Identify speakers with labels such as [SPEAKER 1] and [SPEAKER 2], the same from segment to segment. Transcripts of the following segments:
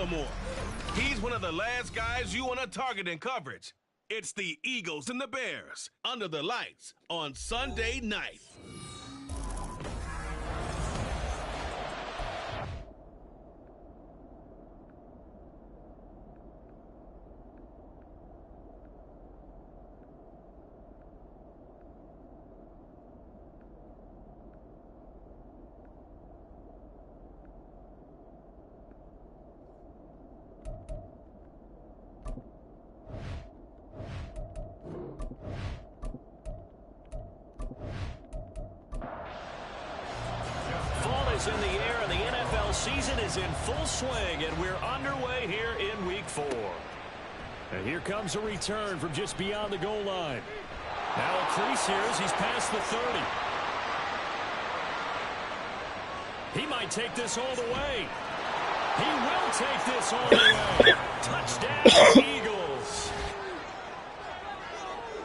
[SPEAKER 1] Baltimore. He's one of the last guys you want to target in coverage. It's the Eagles and the Bears under the lights on Sunday night.
[SPEAKER 2] In the air, and the NFL season is in full swing, and we're underway here in Week 4.
[SPEAKER 3] And here comes a return from just beyond the goal line. Now a crease here as he's past the 30. He might take this all the way. He will take this all the way. Touchdown, Eagles.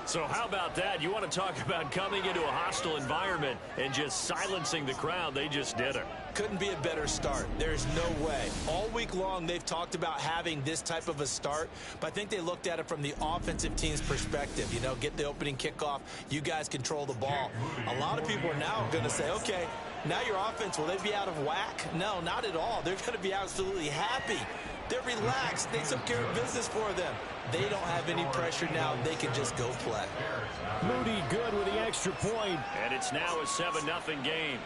[SPEAKER 3] So how about that? You want to talk about coming into a hostile environment and just silencing the crowd. They just did it.
[SPEAKER 4] Couldn't be a better start. There's no way. All week long, they've talked about having this type of a start, but I think they looked at it from the offensive team's perspective. You know, get the opening kickoff. You guys control the ball. A lot of people are now going to say, okay, now your offense, will they be out of whack? No, not at all. They're going to be absolutely happy. They're relaxed. They took care of business for them. They don't have any pressure now. They can just go play.
[SPEAKER 3] Moody good with the extra point.
[SPEAKER 2] And it's now a 7-0 game.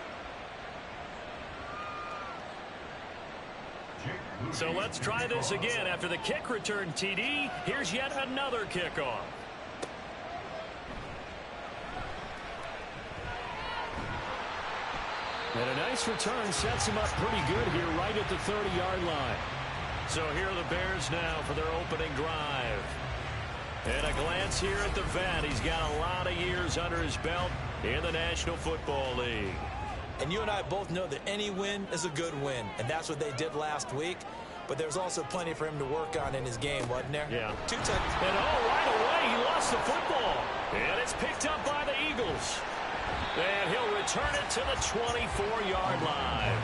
[SPEAKER 2] So let's try this again. After the kick return TD, here's yet another kickoff.
[SPEAKER 3] And a nice return sets him up pretty good here right at the 30-yard line.
[SPEAKER 2] So here are the Bears now for their opening drive. And a glance here at the vet. He's got a lot of years under his belt in the National Football League.
[SPEAKER 4] And you and I both know that any win is a good win, and that's what they did last week. But there's also plenty for him to work on in his game, wasn't there?
[SPEAKER 2] Yeah.
[SPEAKER 4] 2 touchdowns.
[SPEAKER 2] And right away, he lost the football. And it's picked up by the Eagles. And he'll return it to the 24-yard line.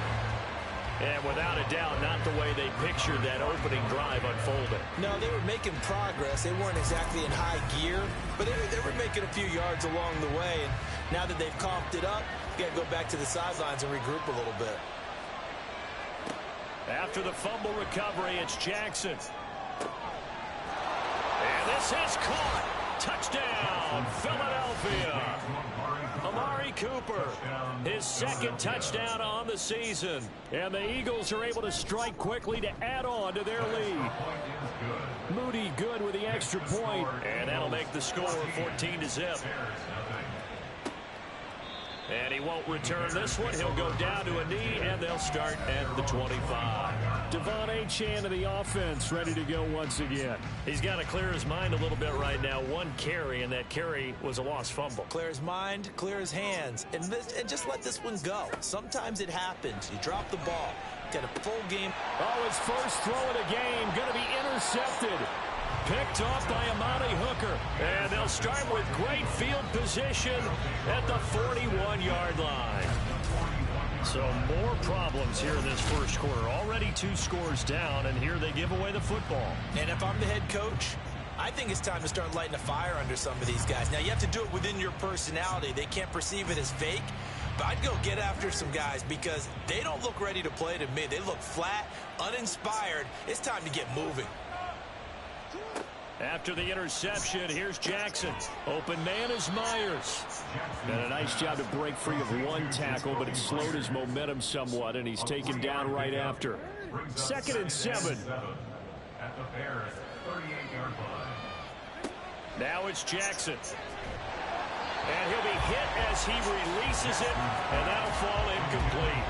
[SPEAKER 2] And without a doubt, not the way they pictured that opening drive unfolding.
[SPEAKER 4] No, they were making progress. They weren't exactly in high gear, but they were making a few yards along the way. And now that they've comped it up, you got to go back to the sidelines and regroup a little bit.
[SPEAKER 2] After the fumble recovery, it's Jackson. And this is caught. Touchdown, Philadelphia. Amari Cooper, his second touchdown on the season. And the Eagles are able to strike quickly to add on to their lead.
[SPEAKER 3] Moody good with the extra point.
[SPEAKER 2] And that'll make the score 14-0. And he won't return this one. He'll go down to a knee, and they'll start at the 25.
[SPEAKER 3] Devon Achane of the offense ready to go once again.
[SPEAKER 2] He's got to clear his mind a little bit right now. One carry, and that carry was a lost fumble.
[SPEAKER 4] Clear his mind, clear his hands, and just let this one go. Sometimes it happens. You drop the ball. Got a full game.
[SPEAKER 3] Oh, his first throw of the game going to be intercepted. Picked off by Amani Hooker.
[SPEAKER 2] And they'll start with great field position at the 41-yard line. So more problems here in this first quarter. Already 2 scores down, and here they give away the football.
[SPEAKER 4] And if I'm the head coach, I think it's time to start lighting a fire under some of these guys. Now, you have to do it within your personality. They can't perceive it as fake. But I'd go get after some guys because they don't look ready to play to me. They look flat, uninspired. It's time to get moving.
[SPEAKER 2] After the interception, here's Jackson.
[SPEAKER 3] Open man is Myers. Done a nice job to break free of one tackle, but it slowed his momentum somewhat, and he's taken down right after. 2nd and 7.
[SPEAKER 5] At the Bears' 38-yard line.
[SPEAKER 2] Now it's Jackson. And he'll be hit as he releases it, and that'll fall incomplete.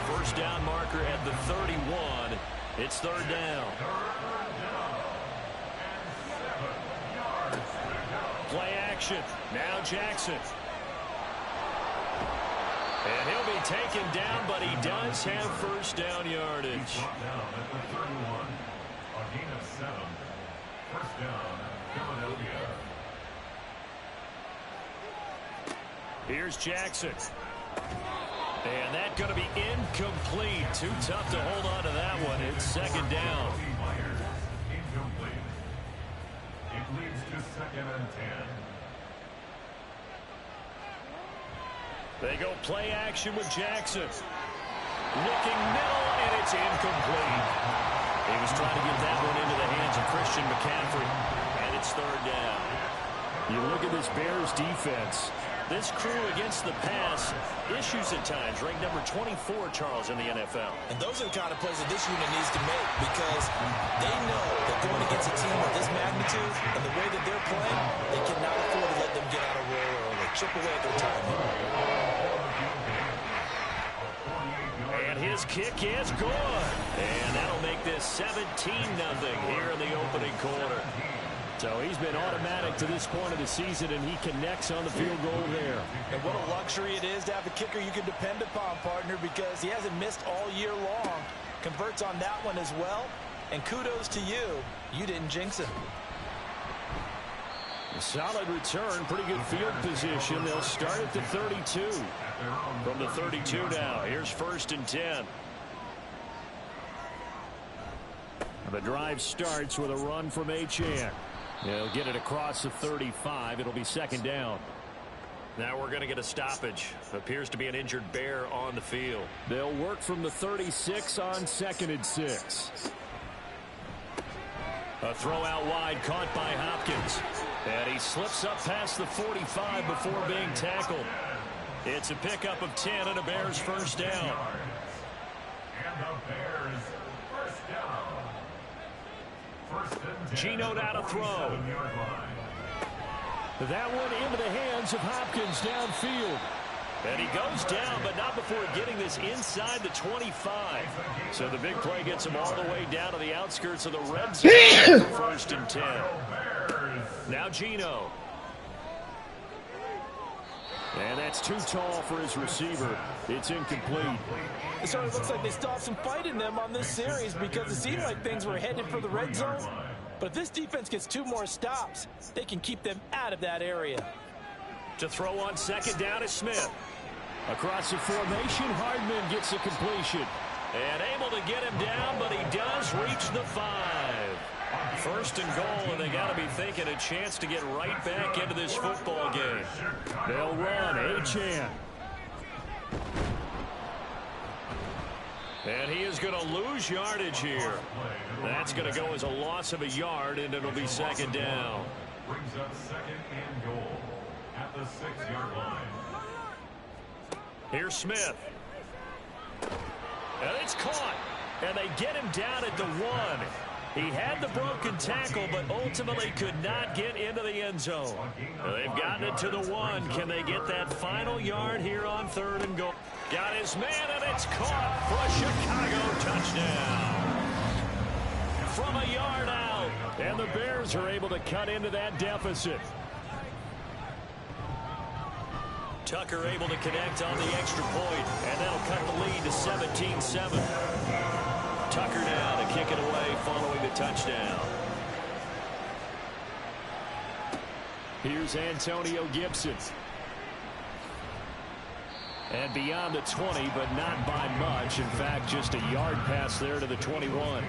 [SPEAKER 2] First down marker at the 31. It's 3rd down. Play action. Now Jackson. And he'll be taken down, but he does have first down yardage.
[SPEAKER 5] Down at the 31. A gain of 7. First down, Philadelphia.
[SPEAKER 2] Here's Jackson. And that's going to be incomplete. Too tough to hold on to that one. It's second down.
[SPEAKER 5] Incomplete. It leads to 2nd and 10.
[SPEAKER 2] They go play action with Jackson. Looking middle, and it's incomplete. He was trying to get that one into the hands of Christian McCaffrey, and it's third down.
[SPEAKER 3] You look at this Bears defense.
[SPEAKER 2] This crew against the pass, issues at times, ranked number 24, Charles, in the NFL.
[SPEAKER 4] And those are the kind of plays that this unit needs to make because they know that going against a team of this magnitude and the way that they're playing, they cannot afford to let them get out of roll early. Chip away at their time.
[SPEAKER 2] And his kick is good. And that'll make this 17-0 here in the opening quarter.
[SPEAKER 3] So he's been automatic to this point of the season, and he connects on the field goal there.
[SPEAKER 4] And what a luxury it is to have a kicker you can depend upon, partner, because he hasn't missed all year long. Converts on that one as well. And kudos to you. You didn't jinx him.
[SPEAKER 3] A solid return, pretty good field position. They'll start at the 32.
[SPEAKER 2] From the 32 now, here's 1st and 10.
[SPEAKER 3] The drive starts with a run from Achane. He'll get it across the 35. It'll be second down.
[SPEAKER 2] Now we're going to get a stoppage. Appears to be an injured Bear on the field.
[SPEAKER 3] They'll work from the 36 on 2nd and 6.
[SPEAKER 2] A throw out wide caught by Hopkins. And he slips up past the 45 before being tackled. It's a pickup of 10 and a Bears first down.
[SPEAKER 5] And the Bears first down.
[SPEAKER 2] Geno now to throw.
[SPEAKER 3] That one into the hands of Hopkins downfield.
[SPEAKER 2] And he goes down, but not before getting this inside the 25. So the big play gets him all the way down to the outskirts of the red zone for 1st and 10. Now Geno.
[SPEAKER 3] And that's too tall for his receiver. It's incomplete.
[SPEAKER 4] It sort of looks like they still have some fight in them on this series because it seemed like things were headed for the red zone. But if this defense gets 2 more stops, they can keep them out of that area.
[SPEAKER 2] To throw on 2nd down is Smith.
[SPEAKER 3] Across the formation, Hardman gets a completion.
[SPEAKER 2] And able to get him down, but he does reach the 5. 1st and goal, and they got to be thinking a chance to get right back into this football game.
[SPEAKER 3] They'll run. Achane.
[SPEAKER 2] And he is going to lose yardage here. That's going to go as a loss of a yard, and it'll be 2nd down.
[SPEAKER 5] Brings up 2nd and goal at the 6-yard line.
[SPEAKER 2] Here's Smith. And it's caught. And they get him down at the 1. He had the broken tackle, but ultimately could not get into the end zone. They've gotten it to the 1. Can they get that final yard here on 3rd and goal? Got his man, and it's caught for a Chicago touchdown. From a yard out.
[SPEAKER 3] And the Bears are able to cut into that deficit.
[SPEAKER 2] Tucker able to connect on the extra point, and that'll cut the lead to 17-7. Tucker now to kick it away following the touchdown.
[SPEAKER 3] Here's Antonio Gibson. And beyond the 20, but not by much. In fact, just a yard pass there to the 21.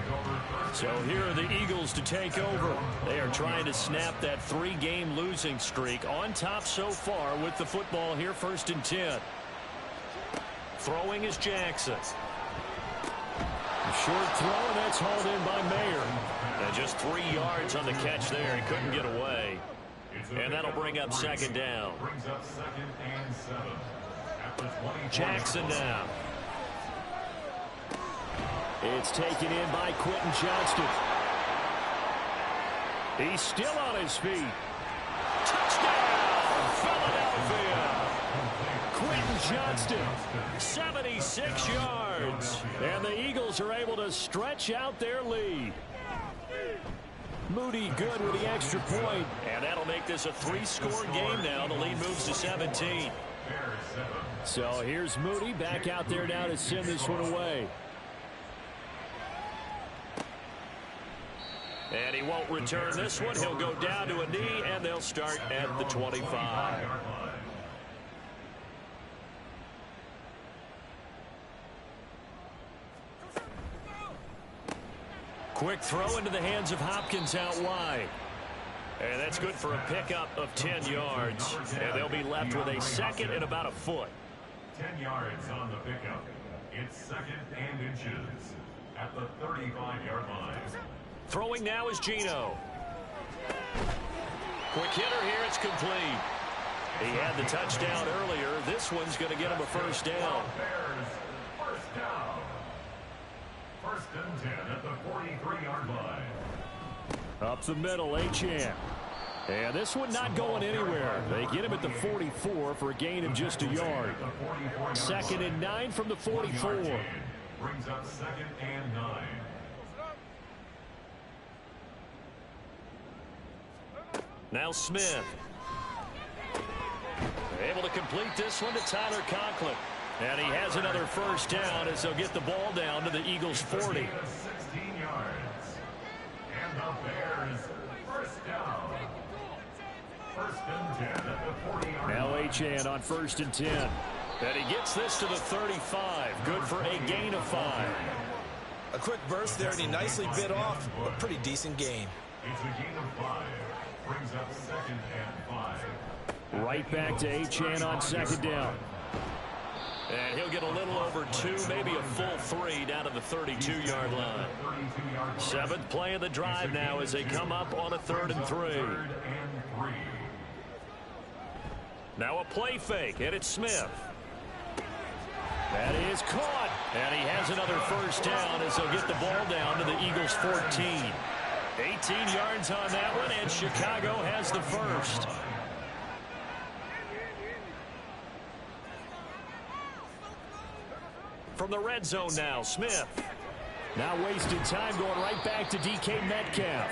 [SPEAKER 2] So here are the Eagles to take over. They are trying to snap that 3-game losing streak. On top so far with the football here, 1st and 10. Throwing is Jackson.
[SPEAKER 3] A short throw, and that's hauled in by Mayer.
[SPEAKER 2] And just 3 yards on the catch there. He couldn't get away. And that'll bring up 2nd down.
[SPEAKER 5] Brings up 2nd and 7.
[SPEAKER 2] Jackson now.
[SPEAKER 3] It's taken in by Quentin Johnston. He's still on his feet.
[SPEAKER 2] Touchdown, Philadelphia. Quentin Johnston, 76 yards.
[SPEAKER 3] And the Eagles are able to stretch out their lead. Moody good with the extra point.
[SPEAKER 2] And that'll make this a 3-score game now. The lead moves to 17.
[SPEAKER 3] So here's Moody back out there now to send this one away.
[SPEAKER 2] And he won't return this one. He'll go down to a knee, and they'll start at the 25.
[SPEAKER 3] Quick throw into the hands of Hopkins out wide. And that's good for a pickup of 10 yards. And they'll be left with a second and about a foot.
[SPEAKER 5] 10 yards on the pickup. It's second and inches at the 35-yard line.
[SPEAKER 3] Throwing now is Geno. Quick hitter here. It's complete. He had the touchdown earlier. This one's going to get him a first down.
[SPEAKER 5] Bears, first down. First and 10 at the 43-yard line.
[SPEAKER 3] Up the middle, Achane. And this one not going anywhere. They get him at the 44 for a gain of just a yard. Second and 9 from the 44.
[SPEAKER 5] Brings up second and 9.
[SPEAKER 3] Now Smith. Able to complete this one to Tyler Conklin. And he has another first down as they'll get the ball down to the Eagles' 40.
[SPEAKER 5] 16 yards. And the Bears, first down. First and 10 at the 40-yard line.
[SPEAKER 3] Now Achane on first and 10. And he gets this to the 35. Good for a gain of 5.
[SPEAKER 4] A quick burst there, and he nicely bit off a pretty decent gain.
[SPEAKER 5] It's a gain of 5. Brings up second and 5.
[SPEAKER 3] Right back to Achane on second down. And he'll get a little over 2, maybe a full 3 down to the 32-yard line. Seventh play of the drive now as they come up on a 3rd and 3. Now a play fake, and it's Smith. That is caught, and he has another first down as they'll get the ball down to the Eagles' 14. 18 yards on that one, and Chicago has the first. From the red zone now, Smith. Now wasted time going right back to DK Metcalf.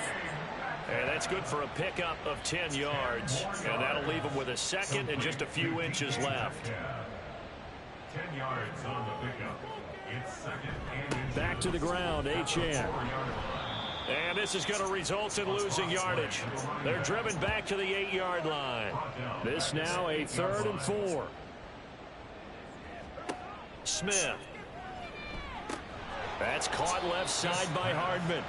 [SPEAKER 3] And that's good for a pickup of 10 yards. And that'll leave him with a second and just a few inches left.
[SPEAKER 5] 10 yards on the pickup. It's second and inches.
[SPEAKER 3] Back to the ground, Achane. And this is going to result in losing yardage. They're driven back to the 8-yard line. This now a 3rd and 4. Smith. That's caught left side by Hardman.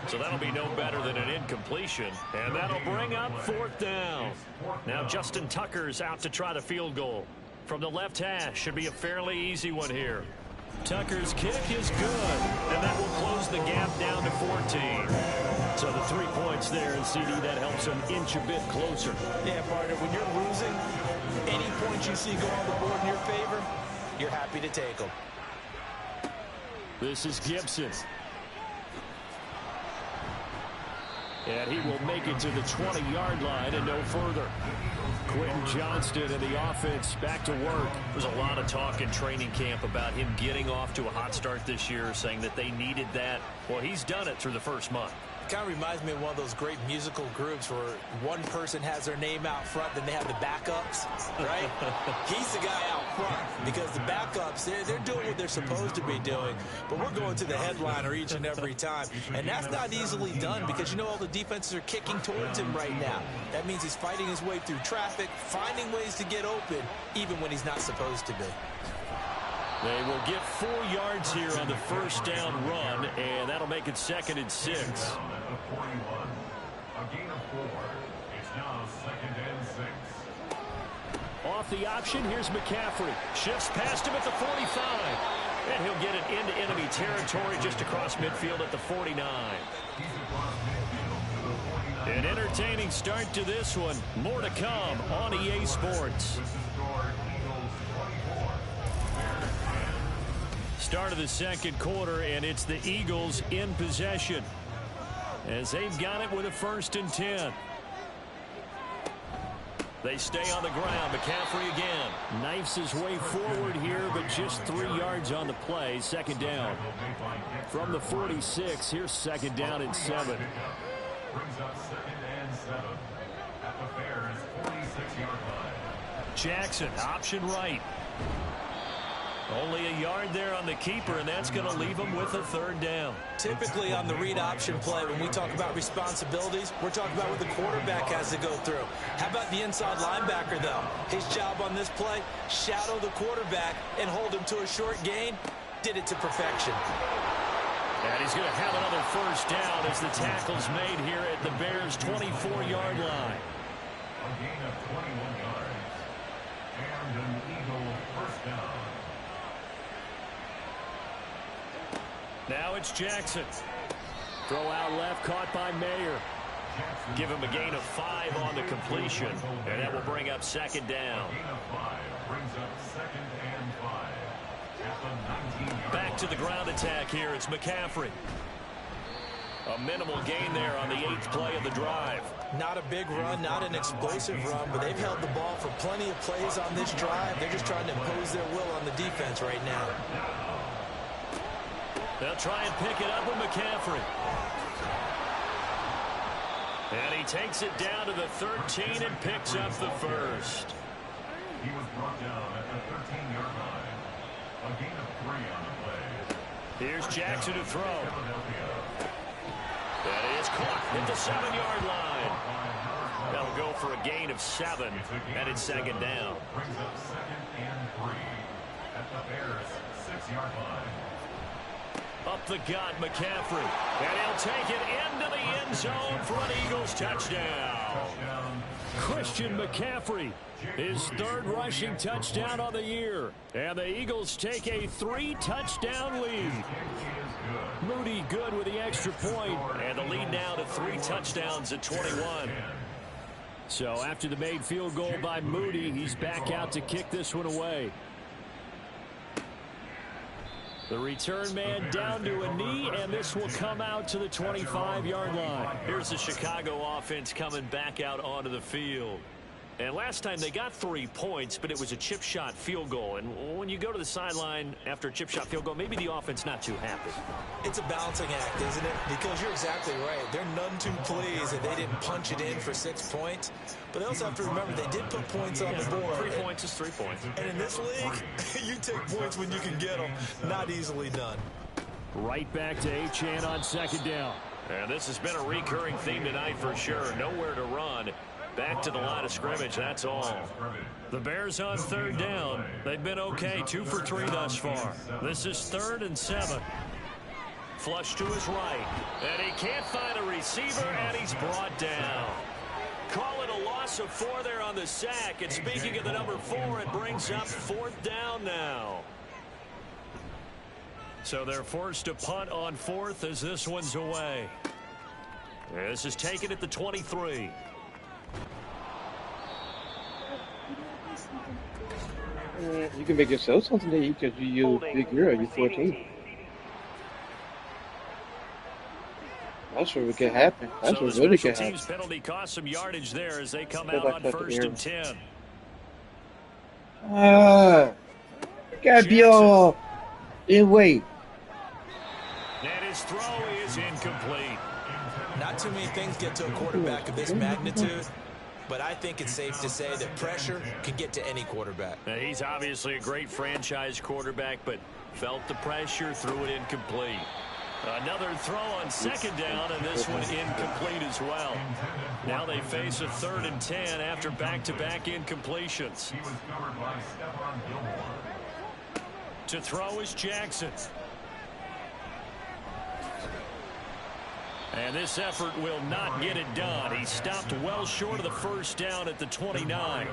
[SPEAKER 3] So that'll be no better than an incompletion. And that'll bring up 4th down. Now Justin Tucker's out to try the field goal. From the left hash, should be a fairly easy one here. Tucker's kick is good. And that will close the gap down to 14. So the 3 points there, and CD, that helps them inch a bit closer.
[SPEAKER 4] Yeah, partner, when you're losing, any points you see go on the board in your favor, you're happy to take them.
[SPEAKER 3] This is Gibson. And he will make it to the 20-yard line and no further. Quentin Johnston and the offense back to work. There's a lot of talk in training camp about him getting off to a hot start this year, saying that they needed that. Well, he's done it through the first month.
[SPEAKER 4] Kind of reminds me of one of those great musical groups where one person has their name out front, then they have the backups, right? He's the guy out front because the backups, they're doing what they're supposed to be doing, but we're going to the headliner each and every time, and that's not easily done because you know all the defenses are kicking towards him right now. That means he's fighting his way through traffic, finding ways to get open, even when he's not supposed to be.
[SPEAKER 3] They will get 4 yards here on the first down run, and that'll make it 2nd and 6.
[SPEAKER 5] A gain of 4. It's now 2nd and 6.
[SPEAKER 3] Off the option, here's McCaffrey. Shifts past him at the 45. And he'll get it into enemy territory just across midfield at the 49. An entertaining start to this one. More to come on EA Sports. Start of the second quarter, and it's the Eagles in possession as they've got it with a 1st and 10. They stay on the ground. McCaffrey again. Knifes his way forward here, but just 3 yards on the play. 2nd down. From the 46, here's 2nd down and 7.
[SPEAKER 5] Brings up 2nd and 7 at the Bears' 46-yard line.
[SPEAKER 3] Jackson, option right. Only a yard there on the keeper, and that's going to leave him with a 3rd down.
[SPEAKER 4] Typically on the read option play, when we talk about responsibilities, we're talking about what the quarterback has to go through. How about the inside linebacker, though? His job on this play, shadow the quarterback and hold him to a short gain. Did it to perfection.
[SPEAKER 2] And he's going to have another first down as the tackle's made here at the Bears' 24-yard line.
[SPEAKER 5] A gain of 21 yards. And an Eagle first down.
[SPEAKER 2] Now it's Jackson. Throw out left, caught by Mayer. Give him a gain of 5 on the completion, and that will bring up second down.
[SPEAKER 5] Gain of 5 brings up 2nd and 5 at the 19-yard
[SPEAKER 2] Back to the ground attack here. It's McCaffrey. A minimal gain there on the 8th play of the drive.
[SPEAKER 4] Not a big run, not an explosive run, but they've held the ball for plenty of plays on this drive. They're just trying to impose their will on the defense right now.
[SPEAKER 2] They'll try and pick it up with McCaffrey. And he takes it down to the 13 and picks up the first.
[SPEAKER 5] He was brought down at the 13-yard line. A gain of 3 on the play.
[SPEAKER 2] Here's Jackson to throw.
[SPEAKER 5] Philadelphia.
[SPEAKER 2] That is caught at the 7-yard line. That'll go for a gain of 7, and it's second down.
[SPEAKER 5] Brings up 2nd and 3 at the Bears' 6-yard line.
[SPEAKER 2] Up the gut, McCaffrey. And he'll take it into the end zone for an Eagles touchdown. Christian McCaffrey, his 3rd rushing touchdown on the year. And the Eagles take a 3-touchdown lead. Moody good with the extra point, and the lead now to 3 touchdowns at 21. So after the made field goal by Moody, he's back out to kick this one away. The return man down to a knee, and this will come out to the 25-yard line. Here's the Chicago offense coming back out onto the field. And last time they got 3 points, but it was a chip shot field goal. And when you go to the sideline after a chip shot field goal, maybe the offense not too happy.
[SPEAKER 4] It's a balancing act, isn't it? Because you're exactly right. They're none too pleased that they didn't punch it in for 6 points. But they also have to remember they did put points on the board.
[SPEAKER 2] 3 points is 3 points.
[SPEAKER 4] And in this league, you take points when you can get them. Not easily done.
[SPEAKER 2] Right back to Achane on second down. And this has been a recurring theme tonight for sure. Nowhere to run. Back to the line of scrimmage, that's all. The Bears on 3rd down. They've been okay, 2 for 3 thus far. This is 3rd and 7. Flush to his right. And he can't find a receiver, and he's brought down. Call it a loss of 4 there on the sack. And speaking of the number 4, it brings up 4th down now. So they're forced to punt on 4th as this one's away. This is taken at the 23.
[SPEAKER 6] You can make yourself something to eat because you're a big girl, you're 14. That's what could happen. That's what really could happen.
[SPEAKER 2] Team's penalty cost some yardage there as they come out on 1st and 10.
[SPEAKER 6] Gotta be all in weight.
[SPEAKER 2] And his throw is incomplete.
[SPEAKER 4] Not too many things get to a quarterback of this magnitude. But I think it's safe to say that pressure can get to any quarterback.
[SPEAKER 2] Now, he's obviously a great franchise quarterback, but felt the pressure, threw it incomplete. Another throw on 2nd down, and this one incomplete as well. Now they face a 3rd and 10 after back-to-back incompletions.
[SPEAKER 5] He was covered by Stephon Gilmore.
[SPEAKER 2] To throw is Jackson. And this effort will not get it done. He stopped well short of the first down at the 29.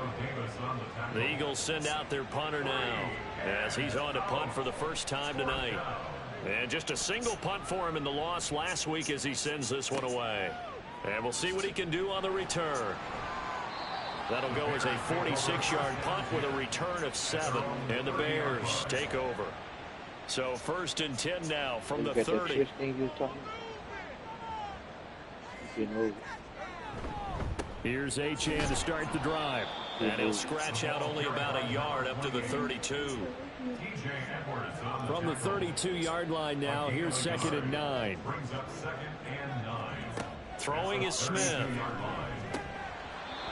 [SPEAKER 2] The Eagles send out their punter now as he's on to punt for the first time tonight. And just a single punt for him in the loss last week as he sends this one away. And we'll see what he can do on the return. That'll go as a 46-yard punt with a return of 7. And the Bears take over. So 1st and 10 now from the 30. Here's Achane to start the drive. And he'll scratch out only about a yard up to the 32. From the 32-yard line now, here's 2nd and 9. Throwing is Smith.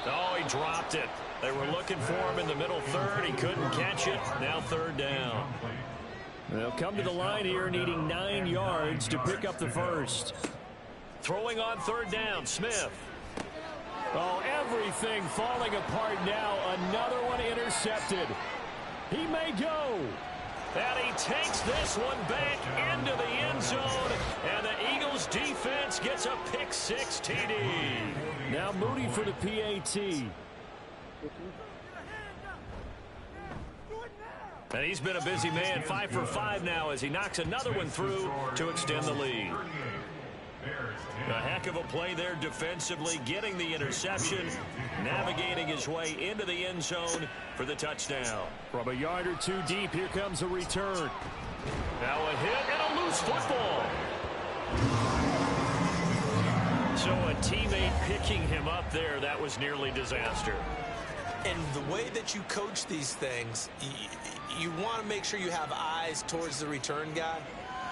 [SPEAKER 2] Oh, he dropped it. They were looking for him in the middle 3rd. He couldn't catch it. Now 3rd down. They'll come to the line here needing 9 yards to pick up the first. Throwing on 3rd down, Smith. Oh, everything falling apart now. Another one intercepted. He may go. And he takes this one back into the end zone. And the Eagles defense gets a pick six TD.
[SPEAKER 3] Now Moody for the PAT.
[SPEAKER 2] And he's been a busy man, 5 for 5 now as he knocks another one through to extend the lead. A heck of a play there defensively, getting the interception, navigating his way into the end zone for the touchdown.
[SPEAKER 3] From a yard or two deep, here comes a return.
[SPEAKER 2] Now a hit and a loose football. So a teammate picking him up there, that was nearly disaster.
[SPEAKER 4] And the way that you coach these things, you want to make sure you have eyes towards the return guy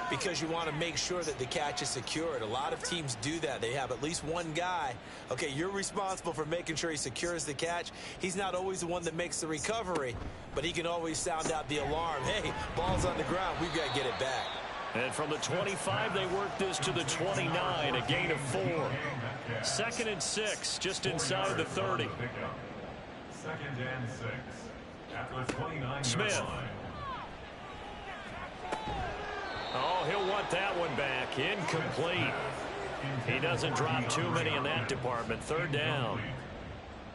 [SPEAKER 4] because you want to make sure that the catch is secured. A lot of teams do that. They have at least one guy. Okay, you're responsible for making sure he secures the catch. He's not always the one that makes the recovery, but he can always sound out the alarm. Hey, ball's on the ground. We've got to get it back.
[SPEAKER 2] And from the 25, they work this to the 29, a gain of 4. 2nd and 6, just inside the 30.
[SPEAKER 5] 2nd and 6 at the 29-yard
[SPEAKER 2] Smith.
[SPEAKER 5] line.
[SPEAKER 2] Oh, he'll want that one back. Incomplete. He doesn't drop too many in that department. 3rd down.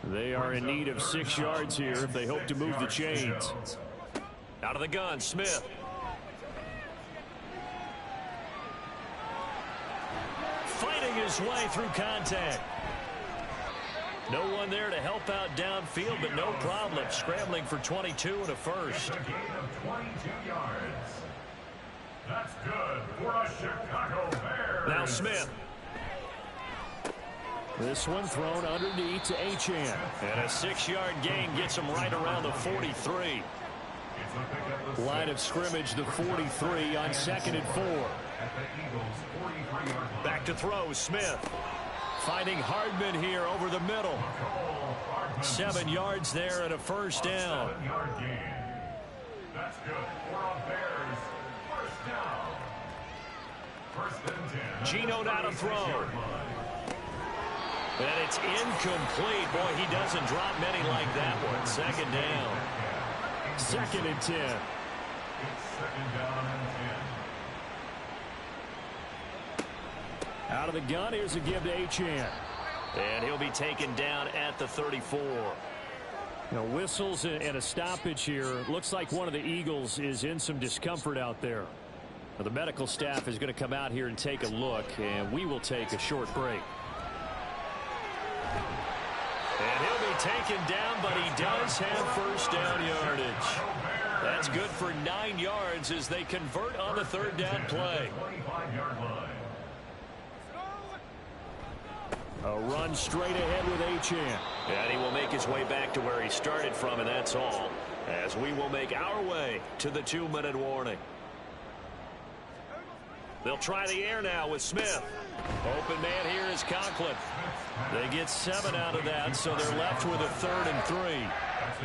[SPEAKER 3] They are in need of 6 yards here if they hope to move the chains.
[SPEAKER 2] Out of the gun, Smith. Fighting his way through contact. No one there to help out downfield, but no problem. Scrambling for 22 and a first.
[SPEAKER 5] A gain of 22 yards. That's good for a Chicago Bears.
[SPEAKER 2] Now Smith.
[SPEAKER 3] This one thrown underneath to Achane.
[SPEAKER 2] And a 6-yard gain gets him right around the 43.
[SPEAKER 5] It's a pick up the
[SPEAKER 3] Line of scrimmage, the 43 on 2nd and 4.
[SPEAKER 5] at the Eagles' 43-yard line.
[SPEAKER 2] Back to throw, Smith. Finding Hardman here over the middle. 7 yards there and a first down.
[SPEAKER 5] 7-yard gain. That's good for a Bears first down. 1st and 10.
[SPEAKER 2] Gino now to throw. And it's incomplete. Boy, he doesn't drop many like that one. 2nd down.
[SPEAKER 3] 2nd and 10.
[SPEAKER 5] It's 2nd down and 10.
[SPEAKER 3] Out of the gun, here's a give to Achane.
[SPEAKER 2] And he'll be taken down at the 34.
[SPEAKER 3] Now, whistles and a stoppage here. Looks like one of the Eagles is in some discomfort out there. Now, the medical staff is going to come out here and take a look, and we will take a short break.
[SPEAKER 2] And he'll be taken down, but he does have first down yardage. That's good for 9 yards as they convert on the 3rd down play.
[SPEAKER 5] 25-yard line.
[SPEAKER 3] A run straight ahead with Achane.
[SPEAKER 2] And he will make his way back to where he started from, and that's all, as we will make our way to the 2-minute warning. They'll try the air now with Smith. Open man here is Conklin. They get 7 out of that, so they're left with a 3rd and 3.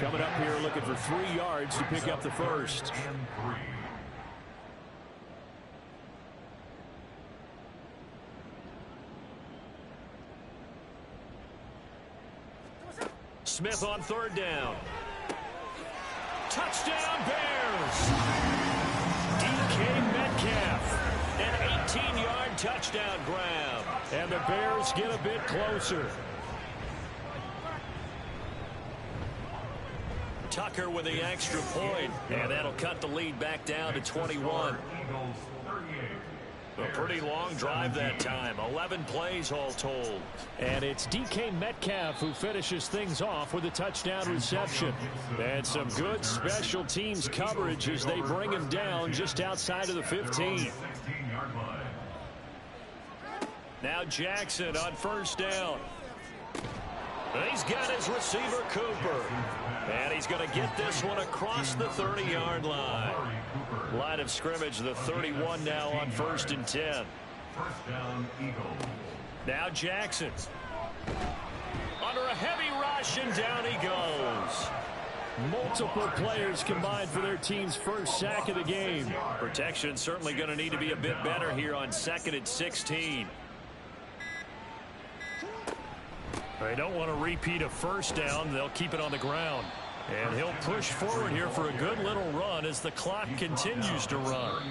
[SPEAKER 3] Coming up here looking for 3 yards to pick up the first.
[SPEAKER 2] Smith on 3rd down. Touchdown Bears! DK Metcalf. An 18-yard touchdown grab.
[SPEAKER 3] And the Bears get a bit closer.
[SPEAKER 2] Tucker with the extra point. And that'll cut the lead back down to 21.
[SPEAKER 5] Eagles 38.
[SPEAKER 2] A pretty long drive that time. 11 plays all told.
[SPEAKER 3] And it's DK Metcalf who finishes things off with a touchdown reception. And some good special teams coverage as they bring him down just outside of the 15.
[SPEAKER 5] 16-yard line.
[SPEAKER 2] Now Jackson on 1st down. He's got his receiver Cooper. And he's going to get this one across the 30-yard line. Line of scrimmage, the 31 now on 1st and 10.
[SPEAKER 5] First down, Eagles.
[SPEAKER 2] Now Jackson. Under a heavy rush, and down he goes.
[SPEAKER 3] Multiple players combined for their team's first sack of the game.
[SPEAKER 2] Protection certainly going to need to be a bit better here on 2nd and 16. They don't want to repeat a first down. They'll keep it on the ground. And he'll push forward here for a good little run as the clock continues to run.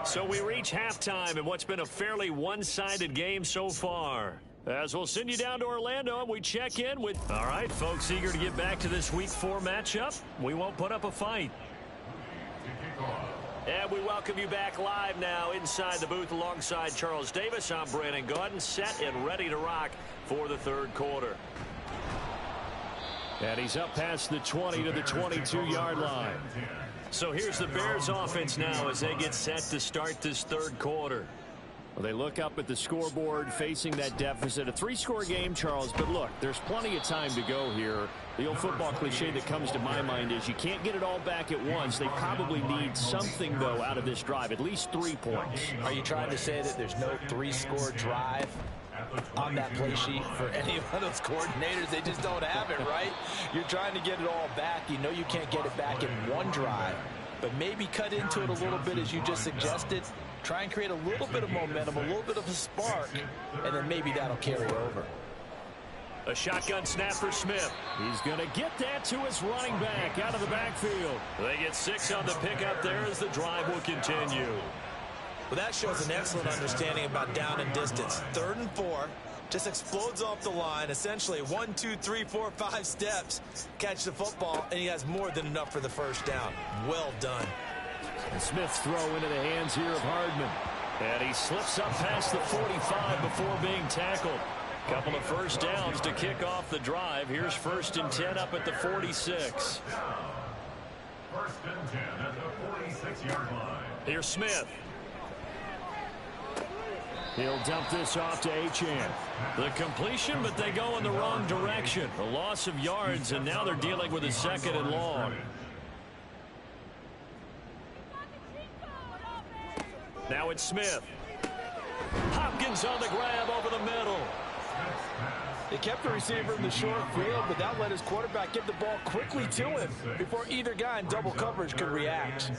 [SPEAKER 2] So we reach halftime in what's been a fairly one-sided game so far. As we'll send you down to Orlando and we check in with... All right, folks, eager to get back to this Week 4 matchup. We won't put up a fight. And we welcome you back live now inside the booth alongside Charles Davis. I'm Brandon Gaudin, set and ready to rock for the third quarter. And he's up past the 20 to the 22-yard line. So here's the Bears offense now as they get set to start this third quarter. Well, they look up at the scoreboard facing that deficit. A three-score game, Charles, but look, there's plenty of time to go here. The old football cliche that comes to my mind is you can't get it all back at once. They probably need something, though, out of this drive, at least 3 points.
[SPEAKER 4] Are you trying to say that there's no three-score drive on that play sheet for any of those coordinators? They just don't have it, right? You're trying to get it all back. You know you can't get it back in one drive, but maybe cut into it a little bit as you just suggested. Try and create a little bit of momentum, a little bit of a spark, and then maybe that'll carry over.
[SPEAKER 2] A shotgun snap for Smith. He's going to get that to his running back out of the backfield. They get 6 on the pickup there as the drive will continue.
[SPEAKER 4] Well, that shows an excellent understanding about down and distance. 3rd and 4, just explodes off the line. Essentially 1, 2, 3, 4, 5 steps, catch the football, and he has more than enough for the first down. Well done.
[SPEAKER 2] And Smith's throw into the hands here of Hardman. And he slips up past the 45 before being tackled. Couple of first downs to kick off the drive. Here's 1st and 10 up at the 46.
[SPEAKER 5] 1st and 10 at the 46-yard line.
[SPEAKER 2] Here's Smith. He'll dump this off to Achane. The completion, but they go in the wrong direction. A loss of yards, and now they're dealing with a 2nd and long. Now it's Smith. Hopkins on the grab over the middle.
[SPEAKER 4] They kept the receiver in the short field, but that let his quarterback get the ball quickly to him before either guy in double coverage could react.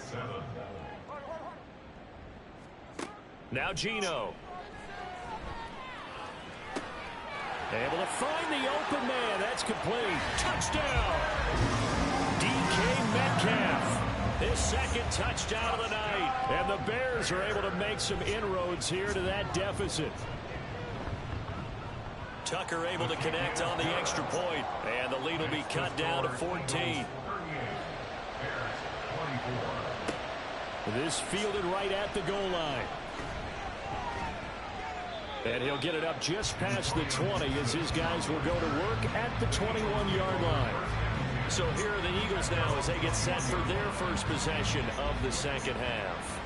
[SPEAKER 2] Now Geno. Able to find the open man. That's complete. Touchdown. DK Metcalf. His 2nd touchdown of the night. And the Bears are able to make some inroads here to that deficit. Tucker able to connect on the extra point. And the lead will be cut down to 14. This fielded right at the goal line. And he'll get it up just past the 20 as his guys will go to work at the 21-yard line. So here are the Eagles now as they get set for their first possession of the second half.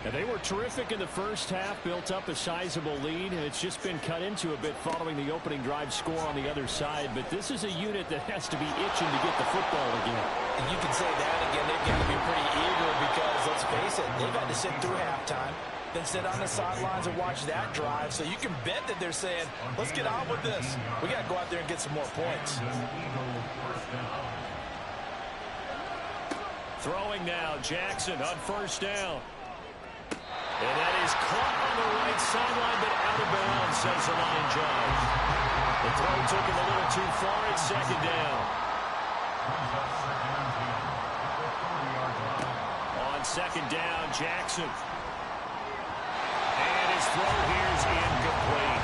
[SPEAKER 2] And they were terrific in the first half, built up a sizable lead, and it's just been cut into a bit following the opening drive score on the other side. But this is a unit that has to be itching to get the football again.
[SPEAKER 4] And you can say that again. They've got to be pretty eager because, let's face it, they've had to sit through halftime, then sit on the sidelines and watch that drive. So you can bet that they're saying, let's get on with this. We got to go out there and get some more points.
[SPEAKER 2] Throwing now, Jackson on 1st down. And that is caught on the right sideline, but out of bounds, says the line judge. The throw took him a little too far. It's 2nd down. On 2nd down, Jackson. And his throw here is incomplete.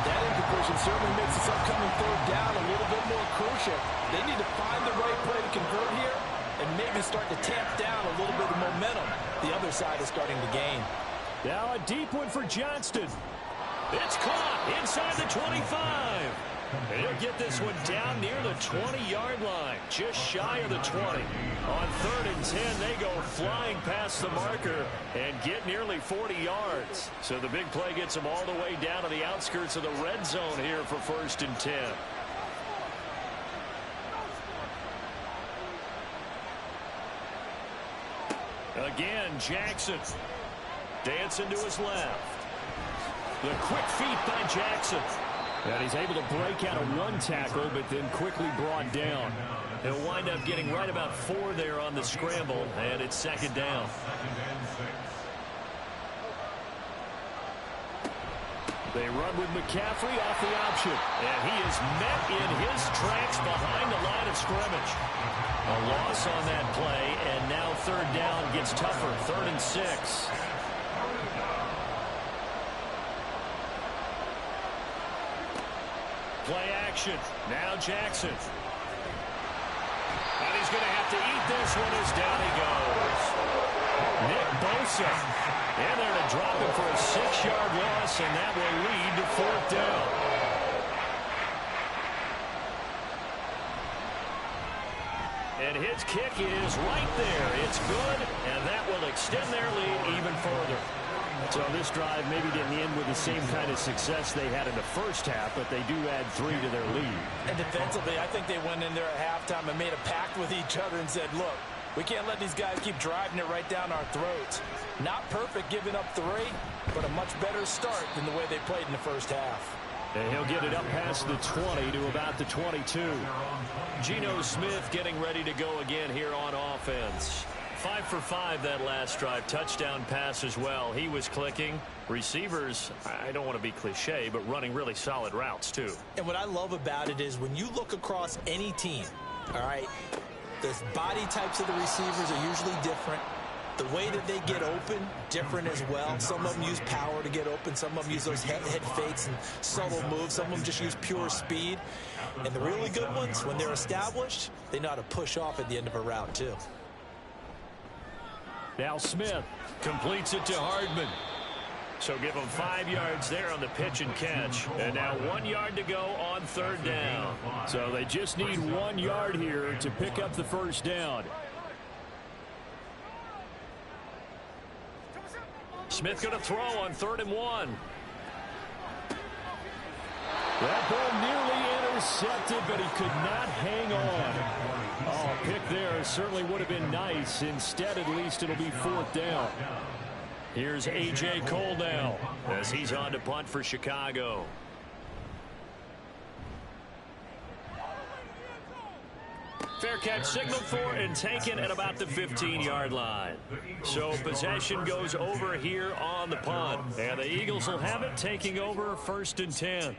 [SPEAKER 4] That incompletion certainly makes this upcoming 3rd down a little bit more crucial. They need to find the right play to convert here and maybe start to tamp down a little bit of momentum. The other side is starting to gain.
[SPEAKER 2] Now a deep one for Johnston. It's caught inside the 25. And he'll get this one down near the 20-yard line, just shy of the 20. On 3rd and 10, they go flying past the marker and get nearly 40 yards. So the big play gets them all the way down to the outskirts of the red zone here for 1st and 10. Again, Jackson dancing to his left. The quick feet by Jackson. And he's able to break out of 1 tackle, but then quickly brought down. He'll wind up getting right about 4 there on the scramble, and it's 2nd down. They run with McCaffrey off the option. And he is met in his tracks behind the line of scrimmage. A loss on that play, and now third down gets tougher. 3rd and 6. Play action. Now Jackson. And he's going to have to eat this one as down he goes. Nick Bosa in there to drop him for a 6-yard loss, and that will lead to 4th down. And his kick is right there. It's good, and that will extend their lead even further. So this drive maybe didn't end with the same kind of success they had in the first half, but they do add 3 to their lead.
[SPEAKER 4] And defensively, I think they went in there at halftime and made a pact with each other and said, look, we can't let these guys keep driving it right down our throats. Not perfect giving up 3, but a much better start than the way they played in the first half.
[SPEAKER 2] And he'll get it up past the 20 to about the 22. Geno Smith getting ready to go again here on offense. 5 for 5 that last drive. Touchdown pass as well. He was clicking. Receivers, I don't want to be cliche, but running really solid routes too.
[SPEAKER 4] And what I love about it is when you look across any team, all right, the body types of the receivers are usually different. The way that they get open, different as well. Some of them use power to get open. Some of them use those head fakes and subtle moves. Some of them just use pure speed. And the really good ones, when they're established, they know how to push off at the end of a route too.
[SPEAKER 2] Now Smith completes it to Hardman. So give him 5 yards there on the pitch and catch. And now 1 yard to go on 3rd down. So they just need 1 yard here to pick up the first down. Smith going to throw on 3rd and 1. That ball nearly intercepted, but he could not hang on. Oh, pick there certainly would have been nice. Instead, at least it'll be 4th down. Here's A.J. Cole now as he's on to punt for Chicago. Fair catch signaled for and taken at about the 15-yard line. So possession goes over here on the punt. And the Eagles will have it, taking over 1st and 10.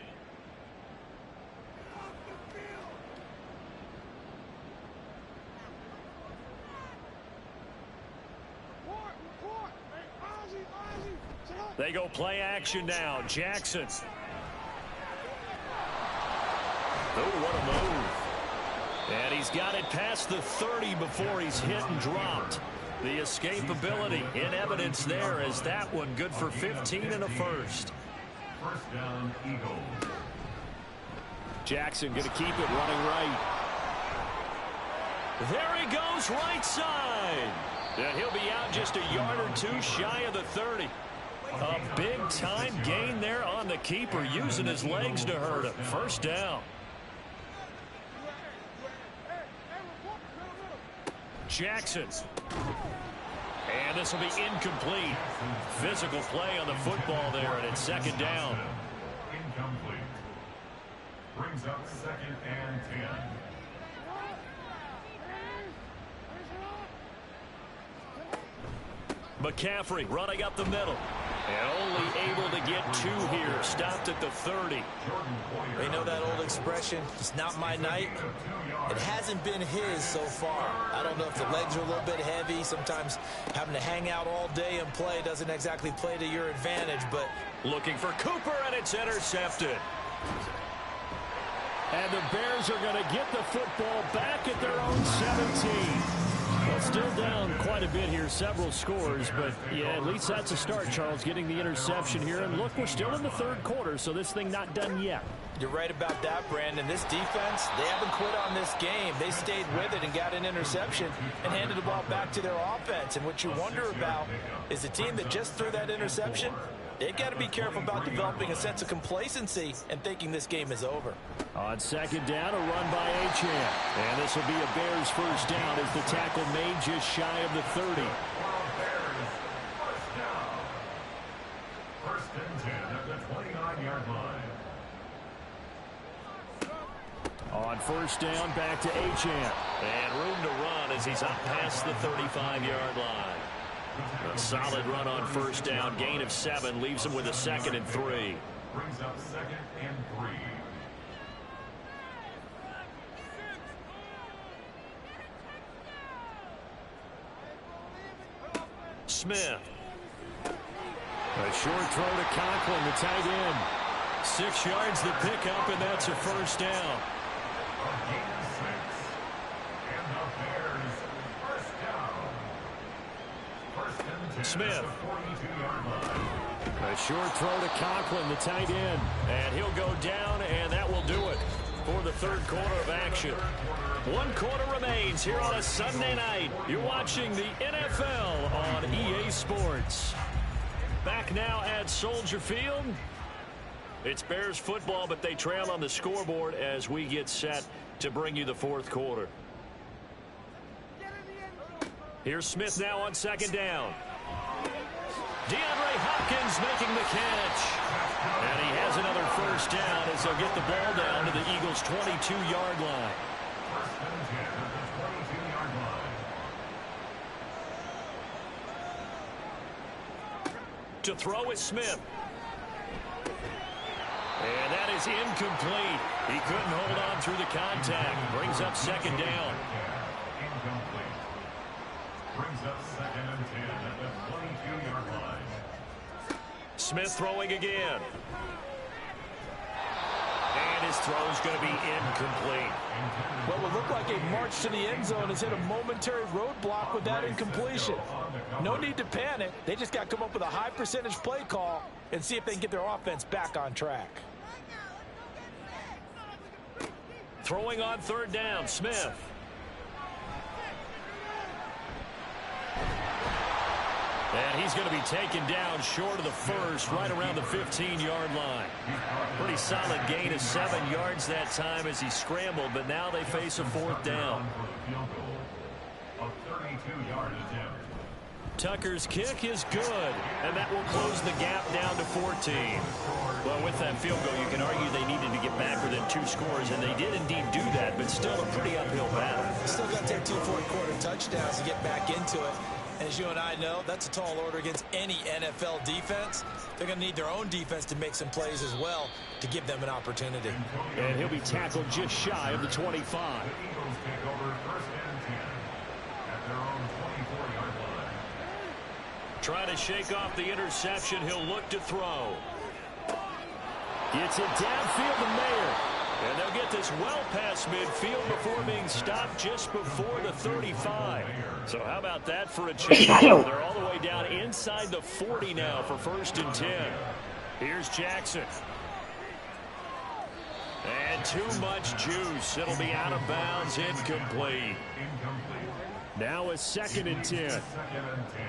[SPEAKER 2] They go play action now. Jackson. Oh, what a move. And he's got it past the 30 before he's hit and dropped. The escapability in evidence there as that one good for 15 and a first.
[SPEAKER 5] 1st down, Eagles.
[SPEAKER 2] Jackson going to keep it running right. There he goes right side. And he'll be out just a yard or 2 shy of the 30. A big-time gain there on the keeper, using his legs to hurt him. 1st down. Jackson. And this will be incomplete. Physical play on the football there, and it's 2nd down.
[SPEAKER 5] Incomplete. Brings up 2nd and 10.
[SPEAKER 2] McCaffrey running up the middle. And only able to get 2 here. Stopped at the 30.
[SPEAKER 4] They know that old expression, it's not my night. It hasn't been his so far. I don't know if the legs are a little bit heavy. Sometimes having to hang out all day and play doesn't exactly play to your advantage, but
[SPEAKER 2] looking for Cooper, and it's intercepted. And the Bears are going to get the football back at their own 17. Well, still down quite a bit here, several scores, but yeah, at least that's a start, Charles, getting the interception here. And look, we're still in the 3rd quarter, so this thing not done yet.
[SPEAKER 4] You're right about that, Brandon. This defense, they haven't quit on this game. They stayed with it and got an interception and handed the ball back to their offense. And what you wonder about is the team that just threw that interception, they've got to be careful about developing a sense of complacency and thinking this game is over.
[SPEAKER 2] On 2nd down, a run by Achane. And this will be a Bears 1st down as the tackle made just shy of the 30.
[SPEAKER 5] Bears, 1st down. 1st and 10 at the 29-yard line.
[SPEAKER 2] On 1st down, back to Achane. And room to run as he's up past the 35-yard line. A solid run on 1st down. Gain of 7 leaves him with a 2nd and 3.
[SPEAKER 5] Brings up 2nd and 3.
[SPEAKER 2] Smith. A short throw to Conklin, the tight end. 6 yards the pickup, and that's a first down.
[SPEAKER 5] A gain of 6. And the Bears first down. First and 10
[SPEAKER 2] Smith.
[SPEAKER 5] at the 42-yard line.
[SPEAKER 2] A short throw to Conklin, the tight end. And he'll go down, and that will do it for the third quarter of action. 1 quarter remains here on a Sunday night. You're watching the NFL on EA Sports. Back now at Soldier Field. It's Bears football, but they trail on the scoreboard as we get set to bring you the fourth quarter. Here's Smith now on second down. DeAndre Hopkins making the catch. And he has another first down as they'll get the ball down to the Eagles' 22-yard line.
[SPEAKER 5] First and 10 at the 22-yard line.
[SPEAKER 2] To throw is Smith. And that is incomplete. He couldn't hold on through the contact. Brings up second down.
[SPEAKER 5] Incomplete. Brings up 2nd and 10 at the 22-yard line.
[SPEAKER 2] Smith throwing again. And his throw is going to be incomplete.
[SPEAKER 4] What will look like a march to the end zone has hit a momentary roadblock with that incompletion. No need to panic. They just got to come up with a high percentage play call and see if they can get their offense back on track.
[SPEAKER 2] Throwing on third down, Smith. And he's going to be taken down short of the first, right around the 15-yard line. Pretty solid gain of 7 yards that time as he scrambled, but now they face a fourth down.
[SPEAKER 5] A 32-yard attempt.
[SPEAKER 2] Tucker's kick is good, and that will close the gap down to 14. Well, with that field goal, you can argue they needed to get back within 2 scores, and they did indeed do that, but still a pretty uphill battle.
[SPEAKER 4] Still got to take 2 fourth-quarter touchdowns to get back into it. As you and I know, that's a tall order against any NFL defense. They're going to need their own defense to make some plays as well to give them an opportunity.
[SPEAKER 2] And he'll be tackled just shy of the 25.
[SPEAKER 5] The Eagles take over first and 10 at their own 24-yard line.
[SPEAKER 2] Trying to shake off the interception. He'll look to throw. Gets it downfield to Mayer. And they'll get this well past midfield before being stopped just before the 35. So how about that for a change? They're all the way down inside the 40 now for first and 10. Here's Jackson. And too much juice. It'll be out of bounds, incomplete. Now a second and 10.
[SPEAKER 5] Second and 10.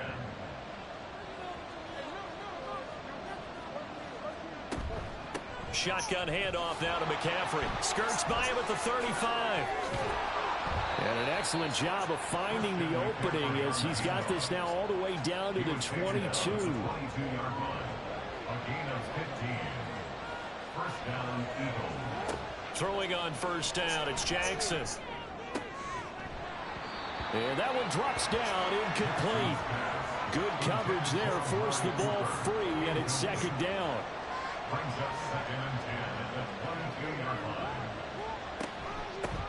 [SPEAKER 2] Shotgun handoff now to McCaffrey. Skirts by him at the 35. And an excellent job of finding the opening as he's got this now all the way down to the 22.
[SPEAKER 5] 22-yard line. A gain of 15. First down, Eagles.
[SPEAKER 2] Throwing on first down, it's Jackson. And that one drops down, incomplete. Good coverage there, forced the ball free, and it's second down.
[SPEAKER 5] Brings up second and 10 at the 22-yard line.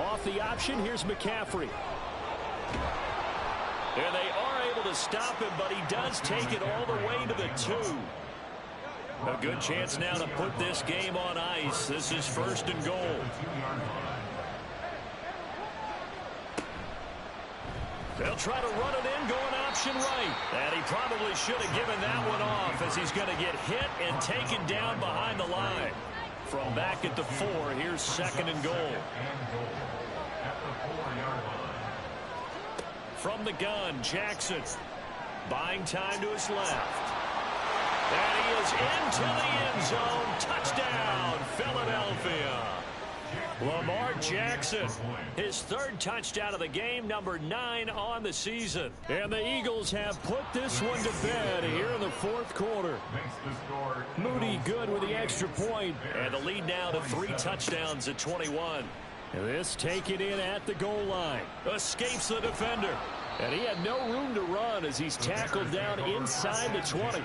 [SPEAKER 2] Off the option, here's McCaffrey. And they are able to stop him, but he does take it all the way to the 2. A good chance now to put this game on ice. This is first and goal.
[SPEAKER 5] 2-yard line.
[SPEAKER 2] They'll try to run it in, going option right. And he probably should have given that one off as he's going to get hit and taken down behind the line. From back at the 4, here's second and goal.
[SPEAKER 5] And goal at the 4-yard line.
[SPEAKER 2] From the gun, Jackson. Buying time to his left. And he is into the end zone. Touchdown, Philadelphia. Lamar Jackson, his 3rd touchdown of the game, number 9 on the season. And the Eagles have put this one to bed here in the 4th quarter.
[SPEAKER 5] Makes the score.
[SPEAKER 2] Moody good with the extra point. And the lead now to 3 touchdowns at 21. And this taken in at the goal line. Escapes the defender. And he had no room to run as he's tackled down inside the 20.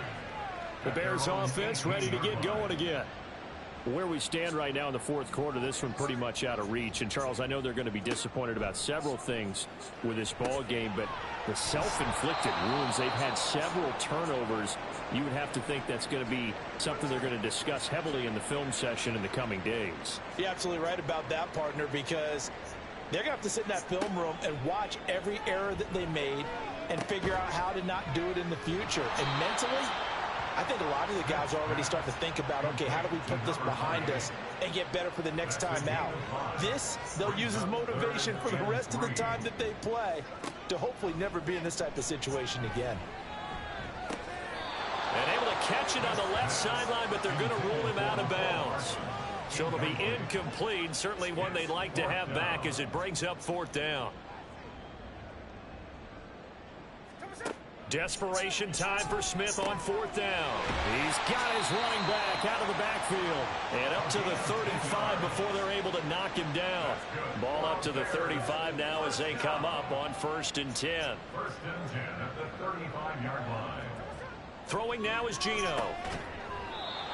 [SPEAKER 2] The Bears offense ready to get going again. Where we stand right now in the fourth quarter, this one pretty much out of reach. And, Charles, I know they're going to be disappointed about several things with this ball game, but the self-inflicted wounds, they've had several turnovers. You would have to think that's going to be something they're going to discuss heavily in the film session in the coming days.
[SPEAKER 4] You're absolutely right about that, partner, because they're going to have to sit in that film room and watch every error that they made and figure out how to not do it in the future. And mentally, I think a lot of the guys are already starting to think about, okay, how do we put this behind us and get better for the next time out? This, they'll use as motivation for the rest of the time that they play to hopefully never be in this type of situation again.
[SPEAKER 2] And able to catch it on the left sideline, but they're going to rule him out of bounds. So it'll be incomplete. Certainly one they'd like to have back as it brings up fourth down. Desperation time for Smith on fourth down. He's got his running back out of the backfield. And up to the 35 before they're able to knock him down. Ball up to the 35 now as they come up on 1st and 10.
[SPEAKER 5] 1st and 10 at the 35-yard line.
[SPEAKER 2] Throwing now is Geno.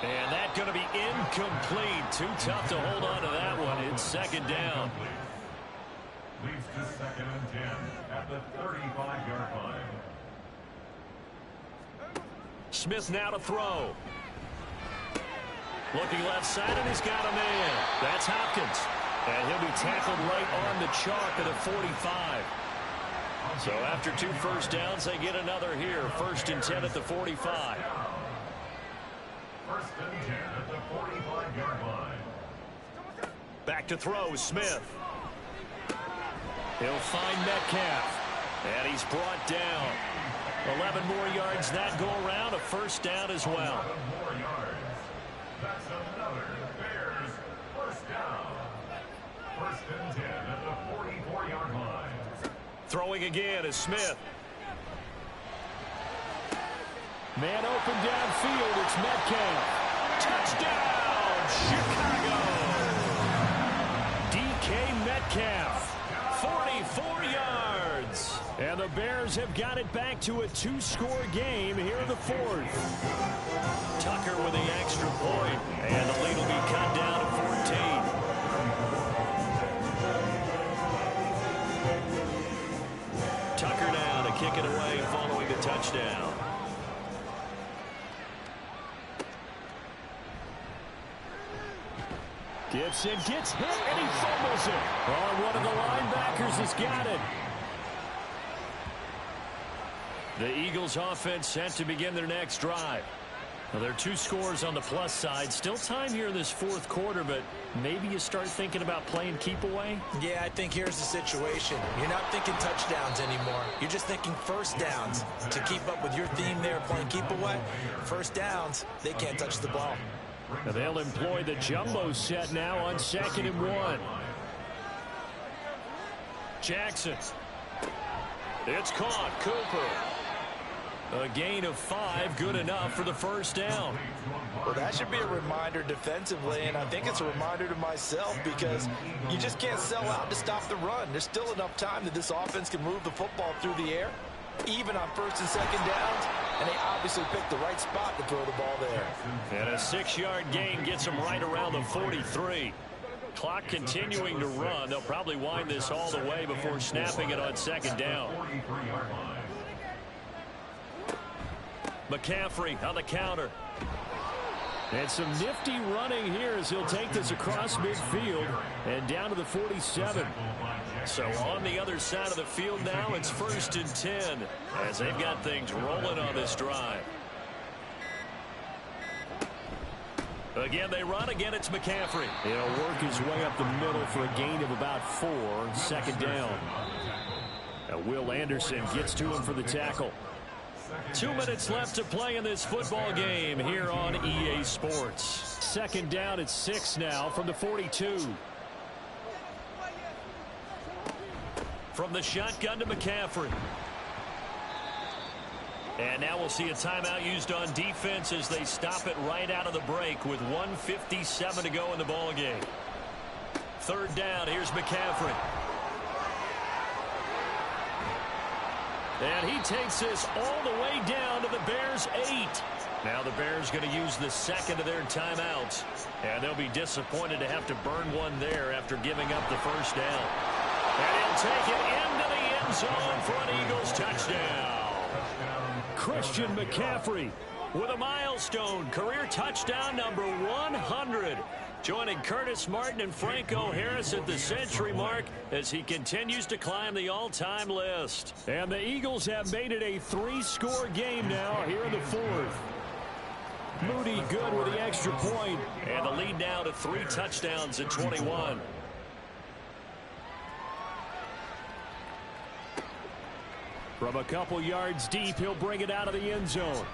[SPEAKER 2] And that's going to be incomplete. Too tough to hold on to that one. It's 2nd down.
[SPEAKER 5] Leads to 2nd and 10 at the 35-yard line.
[SPEAKER 2] Smith now to throw. Looking left side, and he's got a man. That's Hopkins. And he'll be tackled right on the chalk of the 45. So after 2 first downs, they get another here. 1st and 10 at the 45.
[SPEAKER 5] 1st and 10 at the 45-yard line.
[SPEAKER 2] Back to throw, Smith. He'll find Metcalf. And he's brought down. 11 more yards that go around. A 1st down as well.
[SPEAKER 5] 11 more yards. That's another Bears 1st down. 1st and 10 at the 44-yard line.
[SPEAKER 2] Throwing again is Smith. Man open downfield. It's Metcalf. Touchdown, Chicago. DK Metcalf. 44 yards. And the Bears have got it back to a 2-score game here in the 4th. Tucker with the extra point. And the lead will be cut down to 14. Tucker now to kick it away following the touchdown. Gibson gets hit and he fumbles it. Oh, one of the linebackers has got it. The Eagles offense set to begin their next drive. Well, there are 2 scores on the plus side. Still time here in this 4th quarter, but maybe you start thinking about playing keep away?
[SPEAKER 4] Yeah, I think here's the situation. You're not thinking touchdowns anymore. You're just thinking 1st downs. To keep up with your theme there, playing keep away, 1st downs, they can't touch the ball.
[SPEAKER 2] Now they'll employ the jumbo set now on 2nd and 1. Jackson. It's caught. Cooper. A gain of 5, good enough for the 1st down.
[SPEAKER 4] Well, that should be a reminder defensively, and I think it's a reminder to myself because you just can't sell out to stop the run. There's still enough time that this offense can move the football through the air, even on 1st and 2nd downs, and they obviously picked the right spot to throw the ball there.
[SPEAKER 2] And a 6-yard gain gets them right around the 43. Clock continuing to run. They'll probably wind this all the way before snapping it on 2nd down. McCaffrey on the counter. And some nifty running here as he'll take this across midfield and down to the 47. So on the other side of the field now, it's 1st and 10 as they've got things rolling on this drive. Again, they run. Again, it's McCaffrey. He'll work his way up the middle for a gain of about 4. 2nd down. Now Will Anderson gets to him for the tackle. 2 minutes left to play in this football game here on EA Sports. 2nd down at 6 now from the 42. From the shotgun to McCaffrey. And now we'll see a timeout used on defense as they stop it right out of the break with 1:57 to go in the ball game. 3rd down. Here's McCaffrey. And he takes this all the way down to the Bears' 8. Now the Bears going to use the second of their timeouts. And they'll be disappointed to have to burn one there after giving up the first down. And he'll take it into the end zone for an Eagles touchdown. Christian McCaffrey with a milestone career touchdown number 100. Joining Curtis Martin and Franco Harris at the century mark as he continues to climb the all-time list. And the Eagles have made it a 3-score game now here in the fourth. Moody good with the extra point. And the lead now to 3 touchdowns at 21. From a couple yards deep, he'll bring it out of the end zone.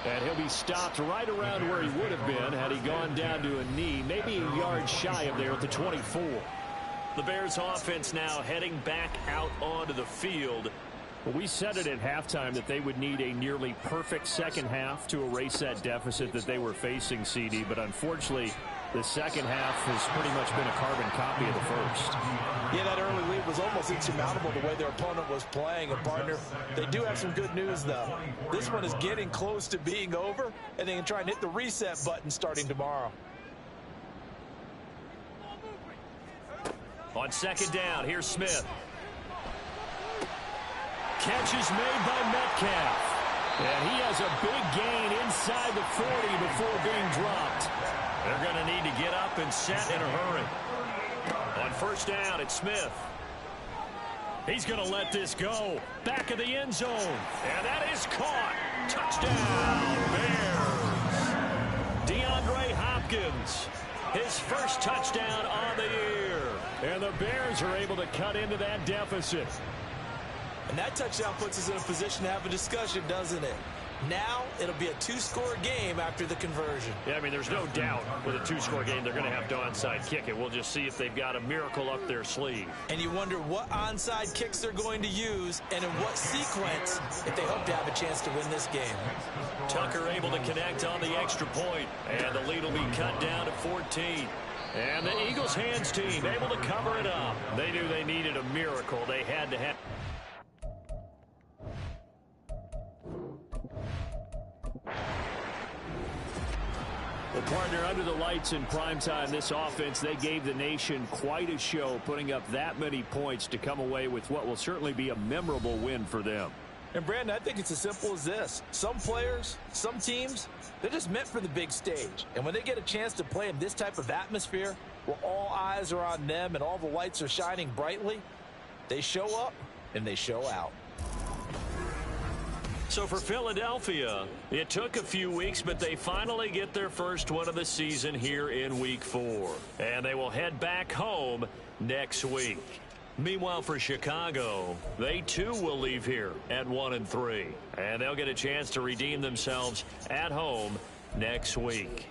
[SPEAKER 2] And he'll be stopped right around where he would have been had he gone down to a knee, maybe a yard shy of there at the 24. The Bears offense now heading back out onto the field.
[SPEAKER 3] Well, we said it at halftime that they would need a nearly perfect second half to erase that deficit that they were facing, CD. But unfortunately, the second half has pretty much been a carbon copy of the first.
[SPEAKER 4] Yeah, that early lead was almost insurmountable the way their opponent was playing. And, partner, they do have some good news, though. This one is getting close to being over, and they can try and hit the reset button starting tomorrow.
[SPEAKER 2] On second down, here's Smith. Catch is made by Metcalf. And he has a big gain inside the 40 before being dropped. They're going to need to get up and set in a hurry. On first down, it's Smith. He's going to let this go. Back of the end zone. And that is caught. Touchdown, Bears. DeAndre Hopkins. His first touchdown on the year. And the Bears are able to cut into that deficit.
[SPEAKER 4] And that touchdown puts us in a position to have a discussion, doesn't it? Now it'll be a 2-score game after the conversion.
[SPEAKER 2] Yeah, I mean, there's no doubt with a 2-score game they're going to have to onside kick it. We'll just see if they've got a miracle up their sleeve.
[SPEAKER 4] And you wonder what onside kicks they're going to use and in what sequence if they hope to have a chance to win this game.
[SPEAKER 2] Tucker able to connect on the extra point, and the lead will be cut down to 14. And the Eagles hands team able to cover it up. They knew they needed a miracle. They had to have...
[SPEAKER 3] Well, partner, under the lights in primetime, this offense, they gave the nation quite a show, putting up that many points to come away with what will certainly be a memorable win for them.
[SPEAKER 4] And, Brandon, I think it's as simple as this. Some players, some teams, they're just meant for the big stage. And when they get a chance to play in this type of atmosphere, where all eyes are on them and all the lights are shining brightly, they show up and they show out.
[SPEAKER 2] So for Philadelphia, it took a few weeks, but they finally get their first one of the season here in Week 4. And they will head back home next week. Meanwhile, for Chicago, they too will leave here at 1-3. And they'll get a chance to redeem themselves at home next week.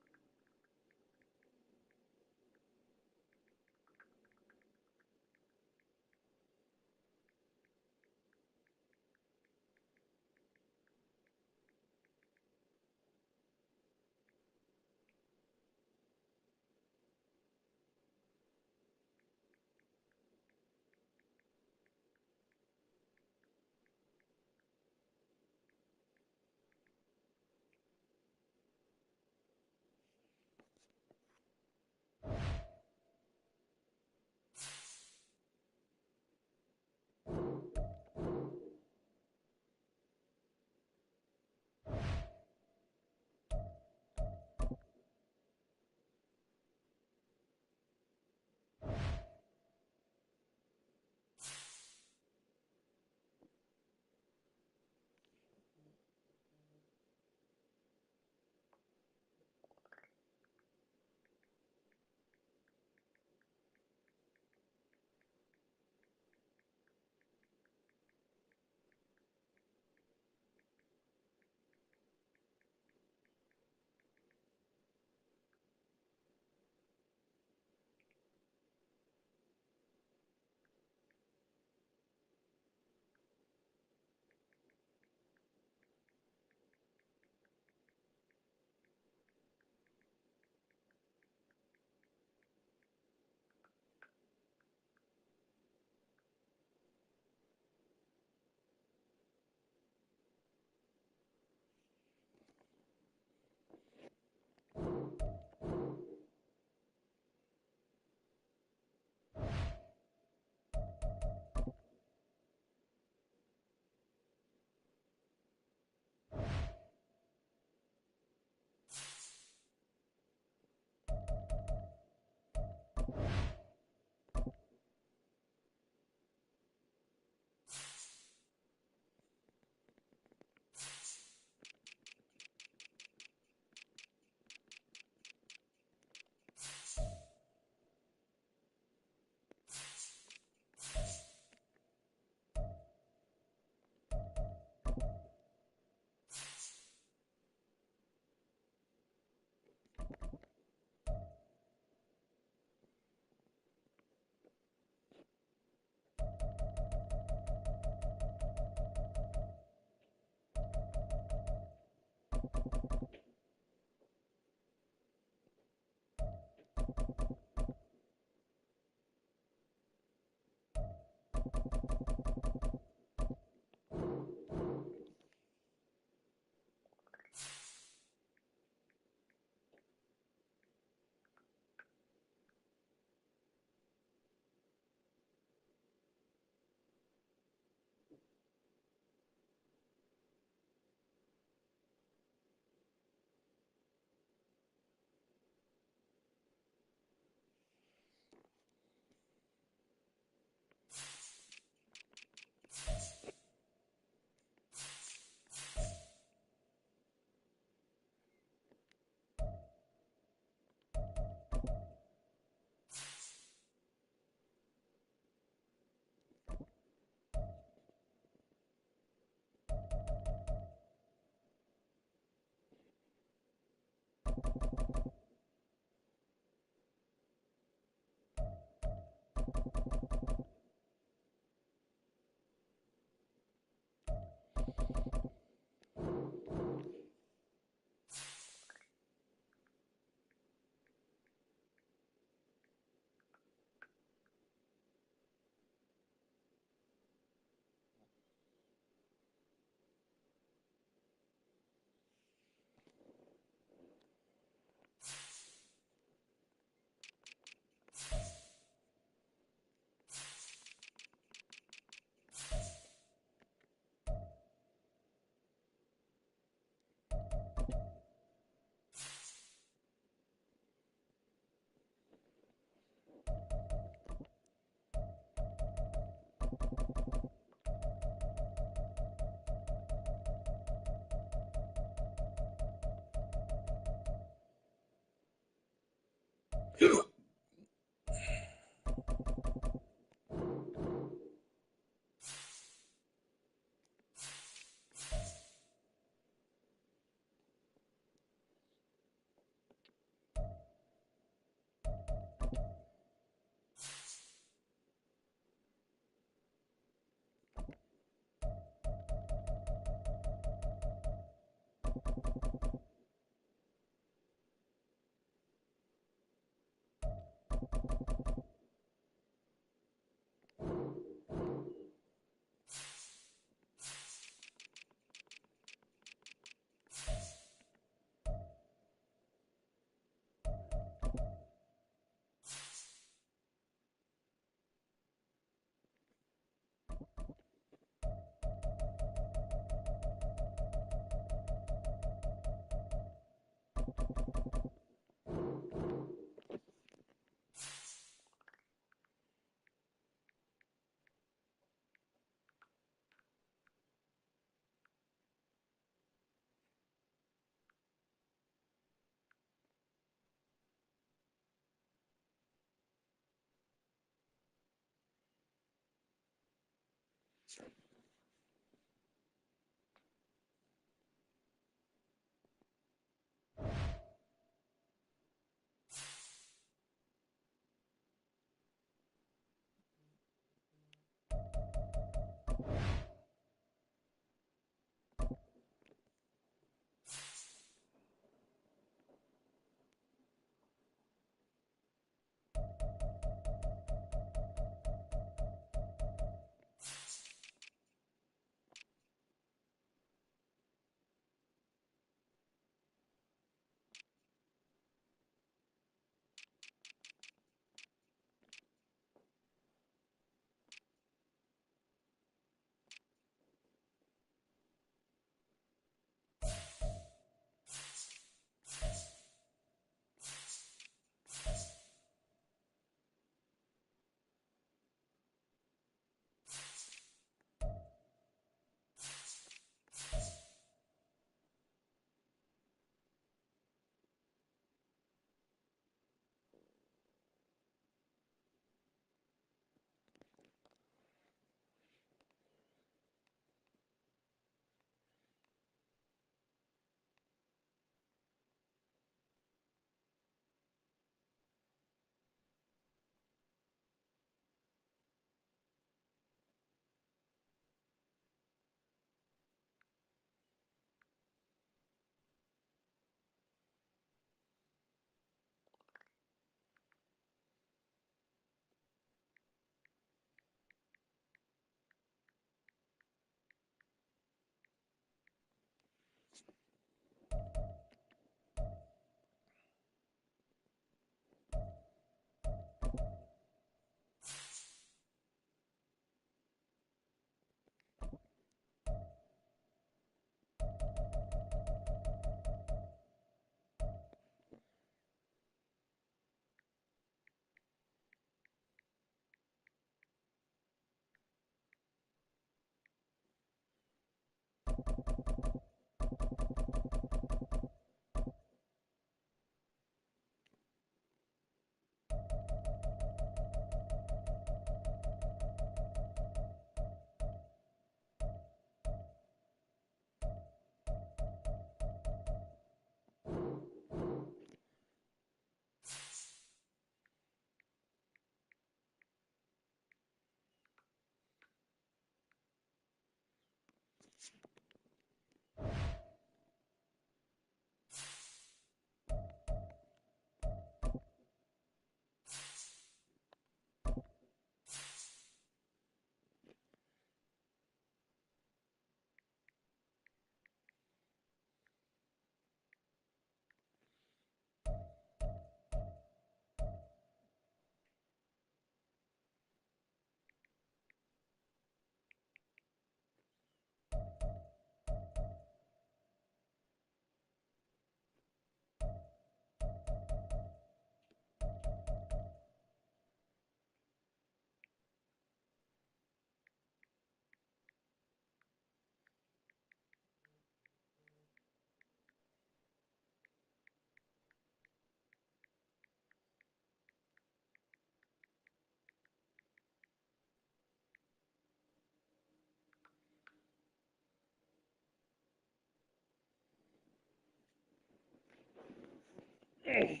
[SPEAKER 6] Mm.